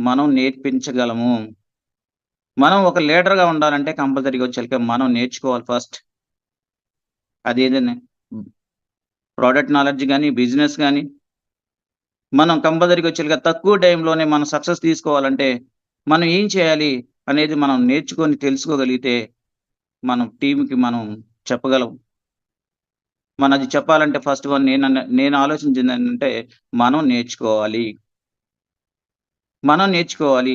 మనం నేర్పించగలము. మనం ఒక లీడర్‌గా ఉండాలంటే కంపల్సరీగా వచ్చేసరికి మనం నేర్చుకోవాలి ఫస్ట్. అదేదైనా ప్రొడక్ట్ నాలెడ్జ్ గాని, బిజినెస్ గాని, మనం కంపల్సరీగా వచ్చేసరికి తక్కువ టైంలోనే మనం సక్సెస్ తీసుకోవాలంటే, మనం ఏం చేయాలి అనేది మనం నేర్చుకొని తెలుసుకోగలిగితే, మనం టీమ్‌కి మనం చెప్పగలం. మనది చెప్పాలంటే ఫస్ట్ వన్ నేను ఆలోచించిందేంటంటే, మనం నేర్చుకోవాలి. మనం నేర్చుకోవాలి.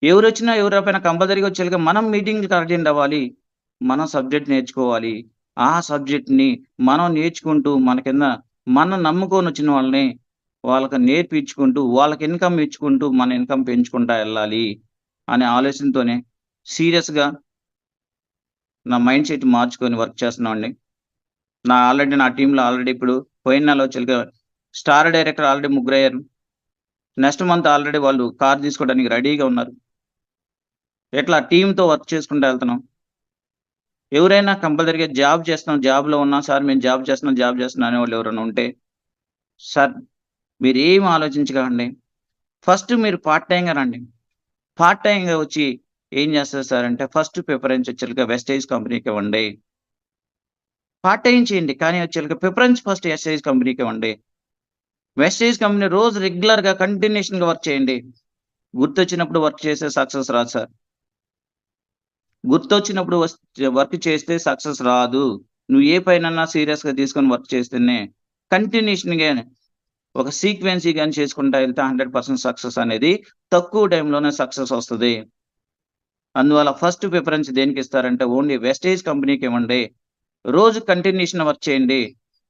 ఎవరొచ్చినా, ఎవరు రాకపోయినా కంపల్సరీగా వచ్చేసరికి మనం మీటింగ్‌కి అటెండ్ అవ్వాలి. మనం సబ్జెక్ట్ నేర్చుకోవాలి. ఆ సబ్జెక్ట్‌ని మనం నేర్చుకుంటూ మన కింద మనం నమ్ముకొనొచ్చిన వాళ్ళని వాళ్ళకి నేర్పించుకుంటూ, వాళ్ళకి ఇన్‌కమ్ ఇచ్చుకుంటూ, మన ఇన్‌కమ్ పెంచుకుంటా ఎళ్ళాలి అనే ఆలోచనతోనే సీరియస్‌గా నా మైండ్ సెట్ మార్చుకొని వర్క్ చేస్తున్నామండి. నా టీమ్‌లో ఆల్రెడీ ఇప్పుడు పోయిన నెల వచ్చేసరికి స్టార్ డైరెక్టర్ ఆల్రెడీ ముగ్గురయ్యారు. నెక్స్ట్ మంత్ ఆల్రెడీ వాళ్ళు కార్ తీసుకోవడానికి రెడీగా ఉన్నారు. ఇట్లా టీమ్‌తో వర్క్ చేసుకుంటా ఎళ్తున్నాం. ఎవరైనా కంపల్సరీగా జాబ్ చేస్తున్నాం, జాబ్‌లో ఉన్నాం సార్ మేము జాబ్ చేస్తున్నాం అనేవాళ్ళు ఎవరైనా ఉంటే, సార్ మీరేమి ఆలోచించకండి. ఫస్ట్ మీరు పార్ట్ టైమ్‌గా రండి. పార్ట్ టైమ్‌గా వచ్చి ఏం చేస్తారు సార్ అంటే, ఫస్ట్ ప్రిఫరెన్స్ వచ్చేసరికి వెస్టేజ్ కంపెనీకివ్వండి. పార్ట్ టైమ్ చేయండి. కానీ వచ్చేసరికి ప్రిఫరెన్స్ ఫస్ట్ ఎస్‌ఐజ్ కంపెనీకివ్వండి. వెస్టేజ్ కంపెనీ రోజు రెగ్యులర్‌గా కంటిన్యూషన్‌గా వర్క్ చేయండి. గుర్తొచ్చినప్పుడు వర్క్ చేస్తే సక్సెస్ రాదు సార్. గుర్తొచ్చినప్పుడు వర్క్ చేస్తే సక్సెస్ రాదు. నువ్వు ఏ పనన్నా సీరియస్‌గా తీసుకొని వర్క్ చేస్తేనే కంటిన్యూషన్‌గా ఒక సీక్వెన్సీ గాని చేసుకుంటా ఎళ్తే 100% సక్సెస్ అనేది తక్కువ టైంలోనే సక్సెస్ వస్తది. అందువల్ల ఫస్ట్ ప్రిఫరెన్స్ దేనికిస్తారంటే ఓన్లీ వెస్టేజ్ కంపెనీకివ్వండి. రోజు కంటిన్యూషన్ వర్క్ చేయండి.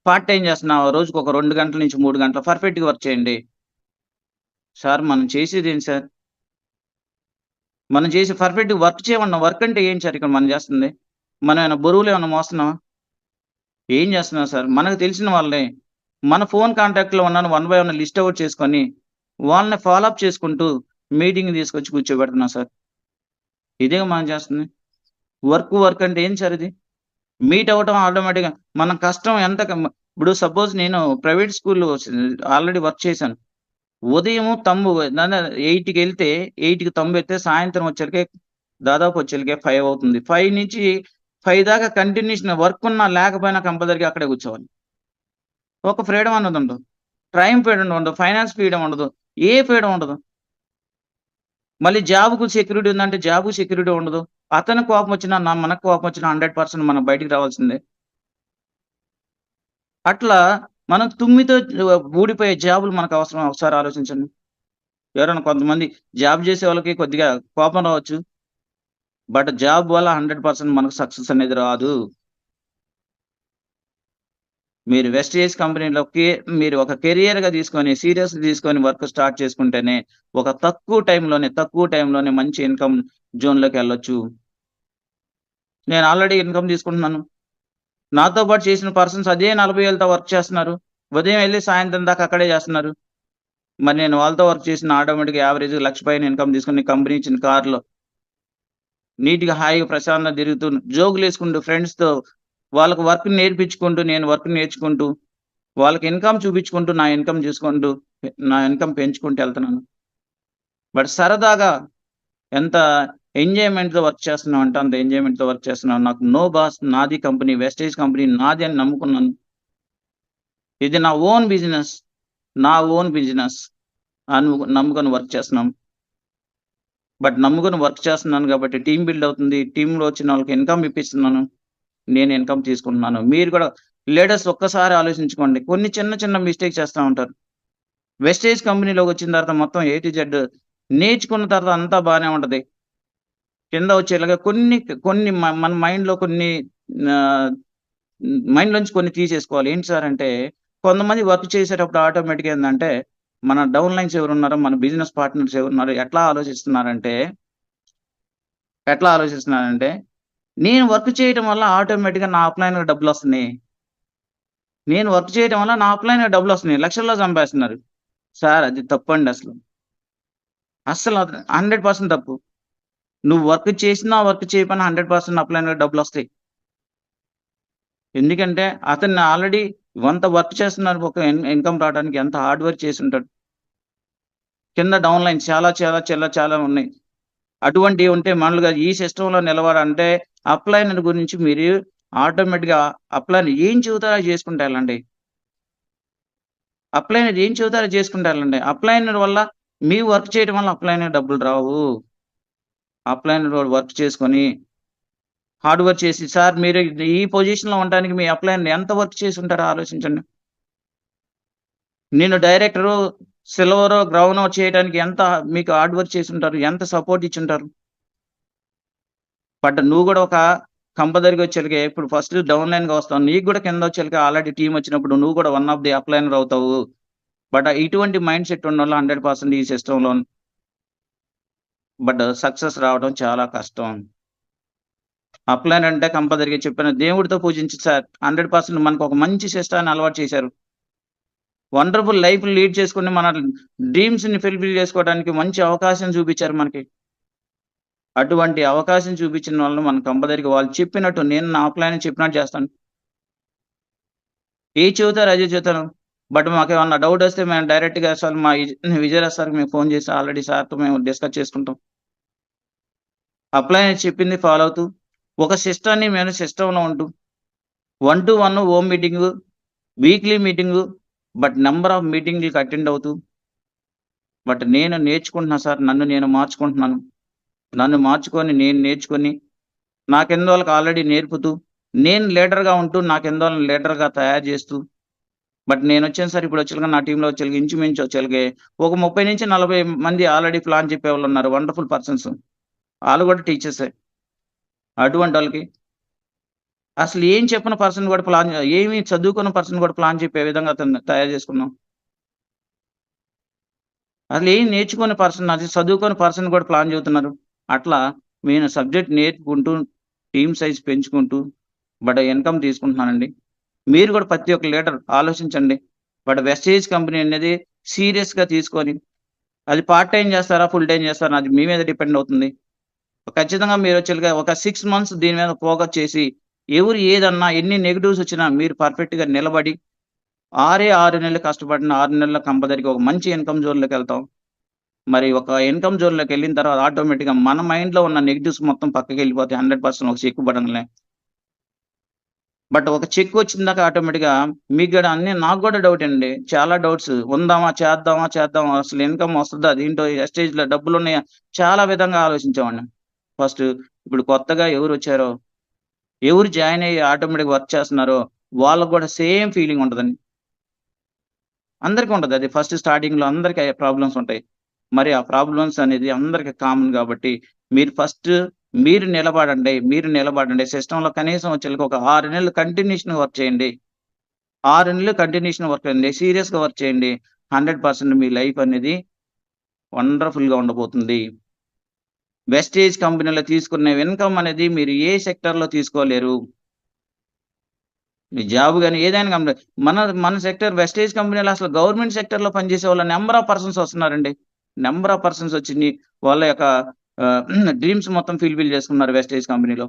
పార్ట్ టైమ్ చేస్తున్నావా రోజుకొక 2 గంటల నుంచి 3 గంటలు పర్ఫెక్ట్‌గా వర్క్ చేయండి. సార్ మనం చేసేదేంటి సార్? మనం చేసి పర్ఫెక్ట్‌గా వర్క్ చేయమన్నాం. వర్క్ అంటే ఏంటి సార్ ఇక్కడ మనం చేస్తుంది? మనం ఏమైనా బరువులేమన్నా మోస్తున్నామా? ఏం చేస్తున్నాం సార్? మనకు తెలిసిన వాళ్ళే. మన ఫోన్ కాంటాక్ట్‌లో ఉన్నను one by one list out చేసుకొని, వాళ్ళని ఫాలో అప్ చేసుకుంటూ మీటింగ్‌కి తీసుకొచ్చి కూర్చోబెడుతున్నాం సార్. ఇదేగా మనం చేస్తుంది. వర్క్ అంటే ఏంటి సార్ ఇది? మీట్ అవ్వటం ఆటోమేటిక్‌గా మన కష్టం ఎంత ఇప్పుడు సపోజ్ నేను ప్రైవేట్ స్కూల్‌లో ఆల్రెడీ వర్క్ చేశాను. ఉదయము తంబు 8కెళ్తే 8కి తంబెడితే సాయంత్రం వచ్చేసరికి దాదాపు వచ్చేసరికి 5 అవుతుంది. 5 నుంచి 5 దాకా కంటిన్యూషన్ వర్క్ ఉన్నా లేకపోయినా కంపల్సరీగా అక్కడే కూర్చోవాలి. ఒక ఫ్రీడమ్ అన్నదుండదు. టైమ్ ఫ్రీడమ్ ఉండదు. ఫైనాన్స్ ఫ్రీడమ్ ఉండదు. ఏ ఫ్రీడమ్ ఉండదు. మళ్ళీ జాబ్‌కు సెక్యూరిటీ ఉందంటే జాబ్‌కు సెక్యూరిటీ ఉండదు. అతనికి కోపమొచ్చినా, మనకు కోపమొచ్చినా 100% మనం బయటికి రావాల్సిందే. అట్లా మనం తుమ్మితో ఊడిపోయే జాబులు మనకవసరమా ఒకసారి ఆలోచించండి. ఎవరైనా కొంతమంది జాబ్ జేసే వాళ్ళకి కొద్దిగా కోపం రావచ్చు. బట్ జాబ్ వల్ల 100% మనకు సక్సెస్ అనేది రాదు. మీరు వెస్టేజ్ కంపెనీలోకి మీరు ఒక కెరియర్‌గా తీసుకొని, సీరియస్‌గా తీసుకొని వర్క్ స్టార్ట్ చేసుకుంటేనే, ఒక తక్కువ టైంలోనే మంచి ఇన్‌కమ్ జోన్‌లోకెళ్ళొచ్చు. నేను ఆల్రెడీ ఇన్‌కమ్ తీసుకుంటున్నాను. నాతో పాటు చేసిన పర్సన్స్ అదే 40 ఏళ్ళతో వర్క్ చేస్తున్నారు. ఉదయం ఎళ్లి సాయంత్రం దాకా అక్కడే చేస్తున్నారు. మరి నేను వాళ్ళతో వర్క్ చేసిన ఆటోమేటిక్‌గా యావరేజ్‌గా 1,00,000 పైన ఇన్‌కమ్ తీసుకొని కంపెనీ ఇచ్చిన కార్‌లో నీట్‌గా, హాయిగా, ప్రశాంతంగా తిరుగుతూ జోకులేసుకుంటూ ఫ్రెండ్స్‌తో వాళ్ళకి వర్క్ నేర్పించుకుంటూ, నేను వర్క్ నేర్చుకుంటూ, వాళ్ళకి ఇన్‌కమ్ చూపించుకుంటూ, నా ఇన్‌కమ్ పెంచుకుంటూ ఎళ్తున్నాను. బట్ సరదాగా ఎంత ఎంజాయ్‌మెంట్‌తో వర్క్ చేస్తున్నామంటే అంత ఎంజాయ్‌మెంట్‌తో వర్క్ చేస్తున్నాను. నాకు నో బాస్ నాది కంపెనీ, వెస్టేజ్ కంపెనీ నాది అని నమ్ముకున్నాను. ఇది నా ఓన్ బిజినెస్. నా ఓన్ బిజినెస్ నమ్ముకొని వర్క్ చేస్తున్నాం. బట్ నమ్ముకొని వర్క్ చేస్తున్నాను కాబట్టి టీమ్ బిల్డ్ అవుతుంది. టీమ్‌లో వచ్చిన వాళ్ళకి ఇన్‌కమ్ ఇప్పిస్తున్నాను. నేను ఇన్‌కమ్ తీసుకుంటున్నాను. మీరు కూడా లీడర్స్ ఒక్కసారి ఆలోచించుకోండి. కొన్ని చిన్న చిన్న మిస్టేక్స్ చేస్తా ఉంటారు. వెస్టేజ్ కంపెనీలోకొచ్చిన తర్వాత మొత్తం ఏ టు జెడ్ నేర్చుకున్న తర్వాత అంతా బానే ఉంటది. కింద వచ్చేలాగా కొన్ని కొన్ని మన మైండ్‌లో కొన్ని ఆహ్, మైండ్‌లోంచి కొన్ని తీసేసుకోవాలి. ఏంటి సార్ అంటే కొంతమంది వర్క్ చేసేటప్పుడు ఆటోమేటిక్‌గా ఏందంటే మన డౌన్ లైన్స్ ఎవరున్నారో, మన బిజినెస్ పార్ట్నర్స్ ఎవరున్నారో ఎట్లా ఆలోచిస్తున్నారంటే నేను వర్క్ చేయటం వల్ల ఆటోమేటిక్‌గా నా అప్‌లైన్‌లో డబ్బులొస్తున్నాయి. నేను వర్క్ చేయటం వల్ల నా అప్‌లైన్‌లో డబ్బులొస్తున్నాయి. లక్షల్లో సంపాదిస్తున్నారు. సార్ అది తప్పండి అసలు. అస్సలది 100% తప్పు. నువ్వు వర్క్ చేసినా, వర్క్ చేయకపోయినా 100% అప్‌లైన్‌లో డబ్బులొస్తాయి. ఎందుకంటే అతన్ని ఆల్రెడీ వర్క్ చేస్తున్నారు ఒక ఇన్‌కమ్ రావడానికి ఎంత హార్డ్ వర్క్ చేసుంటాడు. కింద డౌన్ లైన్ చాలా ఉన్నాయి. అటువంటివి ఉంటే మామూలుగా ఈ సిస్టమ్‌లో నిలవాలంటే అప్లైనర్ గురించి మీరు ఆటోమేటిక్‌గా అప్లైనర్ ఏం చెబుతారో అది చేసుకుంటూ ఎళ్ళండి. అప్లైనర్ ఏం చెబుతారో అది చేసుకుంటూ ఎళ్ళండి. అప్లైనర్ వల్ల మీ వర్క్ చేయడం వల్ల అప్లైనర్ డబ్బులు రావు. అప్లైనర్ వాడు వర్క్ చేసుకొని హార్డ్ వర్క్ చేసి సార్ మీరు ఈ పొజిషన్‌లో ఉండడానికి మీ అప్లైనర్ ఎంత వర్క్ చేసుంటారో ఆలోచించండి. నేను డైరెక్టరు సిల్వరో, బ్రౌనో చేయడానికి ఎంత మీకు హార్డ్ వర్క్ చేసుంటారు. ఎంత సపోర్ట్ ఇచ్చుంటారు. బట్ నువ్వు గూడా ఒక కంపదరికొచ్చేలకి ఇప్పుడు ఫస్ట్ డౌన్ లైన్‌గా వస్తావు. నీకు గూడా కిందొచ్చేలకి ఆల్రెడీ టీమొచ్చినప్పుడు నువ్వు గూడా వన్ ఆఫ్ ది అప్లైనర్ అవుతావు. బట్ ఇటువంటి మైండ్ సెట్ ఉన్నోళ్ళు 100% ఈ సిస్టమ్‌లో సక్సెస్ రావడం చాలా కష్టం. అప్లైనర్ అంటే కంపల్సరీగా చెప్పాను. దేవుడితో పూజించి సార్ 100% మనకొక మంచి సిస్టాన్ని అలవాటు చేశారు. వండర్‌ఫుల్ లైఫ్ లీడ్ చేసుకొని మన డ్రీమ్స్‌ని ఫుల్‌ఫిల్ చేసుకోవడానికి మంచి అవకాశం చూపిచ్చారు మనకి. అటువంటి అవకాశం చూపించిన వాళ్ళని మనం కంపల్సరీగా వాళ్ళు చెప్పినట్టు నేను నా ప్లాన్ చెప్పినట్టు చేస్తాను. ఏది చెబుతారో అదే చెబుతాను. బట్ మాకేమన్నా డౌటొస్తే మేము డైరెక్ట్‌గా అసలు మా విజయరాజ్ సార్‌కి మేము ఫోన్ చేసి ఆల్రెడీ సార్‌తో మేము డిస్కస్ చేసుకుంటాం. అప్లైనర్ చెప్పింది ఫాలో అవుతూ, ఒక సిస్టమ్‌ని మేము సిస్టమ్‌లో ఉంటూ 1-to-1 home meeting, weekly meeting, number of మీటింగ్‌లకి అటెండ్ అవుతూ, నేను నేర్చుకుంటున్నా సార్. నన్ను నేను మార్చుకుంటున్నాను. నన్ను మార్చుకొని నేను నేర్చుకొని, నా కిందోళ్ళకి ఆల్రెడీ నేర్పుతూ, నేను లీడర్‌గా ఉంటూ, నా కిందోళ్ళని లీడర్‌గా తయారు చేస్తూ, నేనొచ్చాను సార్ ఇప్పుడొచ్చేలకి నా టీమ్‌లో వచ్చేలకి ఇంచుమించు వచ్చేలకి ఒక 30-40 మంది ఆల్రెడీ ప్లాన్ చెప్పేవాళ్ళున్నారు. Wonderful persons. ఆళ్ళు కూడా టీచర్సే. అటువంటోళ్ళకి అసలు ఏం చెప్పని పర్సన్ కూడా ఏమి చదువుకున్న పర్సన్ కూడా ప్లాన్ చెప్పే విధంగా అతన్ని తయారు చేసుకున్నాం. అసలేం నేర్చుకోని పర్సన్ అది చదువుకోని పర్సన్ కూడా ప్లాన్ చెబుతున్నారు. అట్లా నేను సబ్జెక్ట్ నేర్చుకుంటూ, టీమ్ సైజ్ పెంచుకుంటూ, ఇన్‌కమ్ తీసుకుంటున్నానండి. మీరు కూడా ప్రతి ఒక్క లీడర్ ఆలోచించండి. వెస్టేజ్ కంపెనీ అనేది సీరియస్‌గా తీసుకొని, అది పార్ట్ టైమ్ చేస్తారా? ఫుల్ టైమ్ చేస్తారా? అది మీ మీద డిపెండ్ అవుతుంది. ఖచ్చితంగా మీరొచ్చేలుగా ఒక 6 మంత్స్ దీని మీద ఫోకస్ చేసి, ఎవరు ఏదన్నా ఎన్ని నెగెటివ్స్ వచ్చినా మీరు పర్ఫెక్ట్‌గా నిలబడి, 6 నెలలు కష్టపడిన 6 నెలల్లో కంపల్సరీగా ఒక మంచి ఇన్‌కమ్ జోన్‌లోకెళ్తాం. ఒక ఇన్‌కమ్ జోన్‌లోకెళ్ళిన తర్వాత ఆటోమేటిక్‌గా మన మైండ్‌లో ఉన్న నెగెటివ్స్ మొత్తం పక్కకెళ్ళిపోతాయి 100% ఒక చెక్ పడంగానే. ఒక చెక్ వచ్చిందాక ఆటోమేటిక్‌గా మీకు గూడా నాకు గూడా డౌటేనండి. చాలా డౌట్స్. ఉందామా? చేద్దామా? అసలు ఇన్‌కమ్ వస్తదా? అదేంటో ఎస్టేజ్‌లో డబ్బులున్నాయా? చాలా విధంగా ఆలోచించేవాడిని. ఫస్ట్ ఇప్పుడు కొత్తగా ఎవరొచ్చారో, ఎవరు జాయిన్ అయ్యి ఆటోమేటిక్‌గా వర్క్ చేస్తున్నారో, వాళ్ళకి గూడా సేమ్ ఫీలింగ్ ఉంటదండి. అందరికి ఉంటది. అది ఫస్ట్ స్టార్టింగ్‌లో అందరికి అయ్యే ప్రాబ్లమ్స్ ఉంటాయి. ఆ ప్రాబ్లమ్స్ అనేది అందరికి కామన్ గాబట్టి, మీరు ఫస్ట్ మీరు నిలబడండి. సిస్టమ్‌లో కనీసం వచ్చేలకి ఒక 6 నెలలు కంటిన్యూషన్‌గా వర్క్ చేయండి. 6 నెలలు కంటిన్యూషన్ వర్క్ అండి. సీరియస్‌గా వర్క్ చేయండి. 100% మీ లైఫ్ అనేది వండర్‌ఫుల్‌గా ఉండబోతుంది. వెస్టేజ్ కంపెనీలో తీసుకునే ఇన్‌కమ్ అనేది మీరు ఏ సెక్టార్‌లో తీసుకోలేరు. మీ జాబ్ గాని ఏదైనా కంపెనీ మన సెక్టార్ వెస్టేజ్ కంపెనీలో అసలు గవర్నమెంట్ సెక్టార్‌లో పనిచేసేవాళ్ళ నంబర్ ఆఫ్ పర్సన్స్ వస్తున్నారండి. నంబర్ ఆఫ్ పర్సన్స్ వచ్చి వాళ్ళ యొక్క డ్రీమ్స్ మొత్తం ఫుల్‌ఫిల్ చేసుకున్నారు వెస్టేజ్ కంపెనీలో.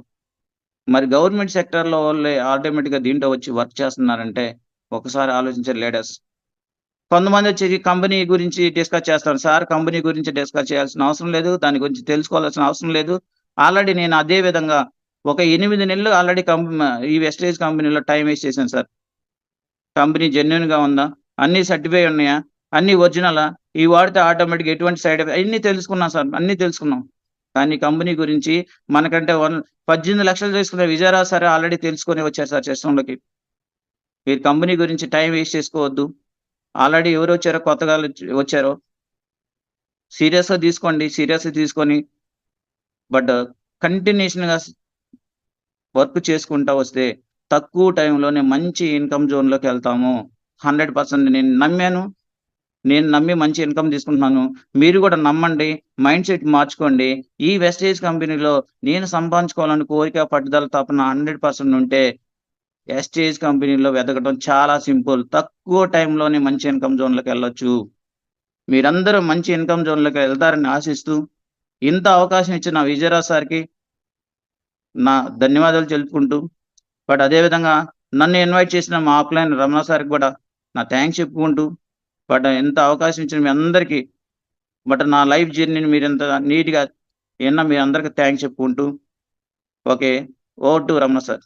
గవర్నమెంట్ సెక్టార్‌లో వాళ్ళే ఆటోమేటిక్‌గా దీంట్లో వచ్చి వర్క్ చేస్తున్నారంటే ఒకసారి ఆలోచించండి లీడర్స్. కొంతమందొచ్చేసి కంపెనీ గురించి డిస్కస్ చేస్తారు. సార్ కంపెనీ గురించి డిస్కస్ చేయాల్సిన అవసరం లేదు. దాని గురించి తెలుసుకోవాల్సిన అవసరం లేదు. ఆల్రెడీ నేను అదే విధంగా ఒక 8 నెలలు ఆల్రెడీ ఈ వెస్టేజ్ కంపెనీలో టైమ్ వేస్ట్ చేశాను సార్. కంపెనీ జెన్యూన్‌గా ఉందా? అన్నీ సర్టిఫై ఉన్నాయా? అన్నీ ఒరిజినలా? ఇవి వాడితే ఆటోమేటిక్‌గా ఎటువంటి సైడ్ అయన్నీ తెలుసుకున్నాం సార్. అన్నీ తెలుసుకున్నాం. కానీ కంపెనీ గురించి మనకంటే 18,00,000 తీసుకున్న విజయరావు సార్ ఆల్రెడీ తెలుసుకొని వచ్చారు సార్ సిస్టమ్‌లోకి. మీరు కంపెనీ గురించి టైమ్ వేస్ట్ చేసుకోవద్దు. ఆల్రెడీ ఎవరొచ్చారో కొత్తగా వచ్చారో సీరియస్‌గా తీసుకోండి. సీరియస్‌గా తీసుకొని బట్ కంటిన్యూషన్‌గా వర్క్ చేసుకుంటా వస్తే తక్కువ టైంలోనే మంచి ఇన్‌కమ్ జోన్‌లోకెళ్తాము. 100% నేను నమ్మాను. నేను నమ్మి మంచి ఇన్‌కమ్ తీసుకుంటున్నాను. మీరు కూడా నమ్మండి. మైండ్ సెట్ మార్చుకోండి. ఈ వెస్టేజ్ కంపెనీలో నేను సంపాదించుకోవాలని కోరిక, పట్టుదల, తపన 100% ఉంటే వెస్టేజ్ కంపెనీలో వెతకడం చాలా సింపుల్. తక్కువ టైంలోనే మంచి ఇన్‌కమ్ జోన్‌లోకెళ్ళొచ్చు. మీరందరూ మంచి ఇన్‌కమ్ జోన్‌లోకి వెళ్తారని ఆశిస్తూ, ఇంత అవకాశం ఇచ్చిన విజయరాజ్ సార్‌కి నా ధన్యవాదాలు తెలుపుకుంటూ, అదే విధంగా నన్ను ఇన్వైట్ చేసిన మా అప్‌లైన్ రమణ సార్‌కి కూడా నా థాంక్స్ చెప్పుకుంటూ, ఇంత అవకాశం ఇచ్చిన మీ అందరికీ బట్ నా లైఫ్ జర్నీని మీరింత నీట్‌గా మీ అందరికి థాంక్స్ చెప్పుకుంటూ okay. Over to Ramana sir.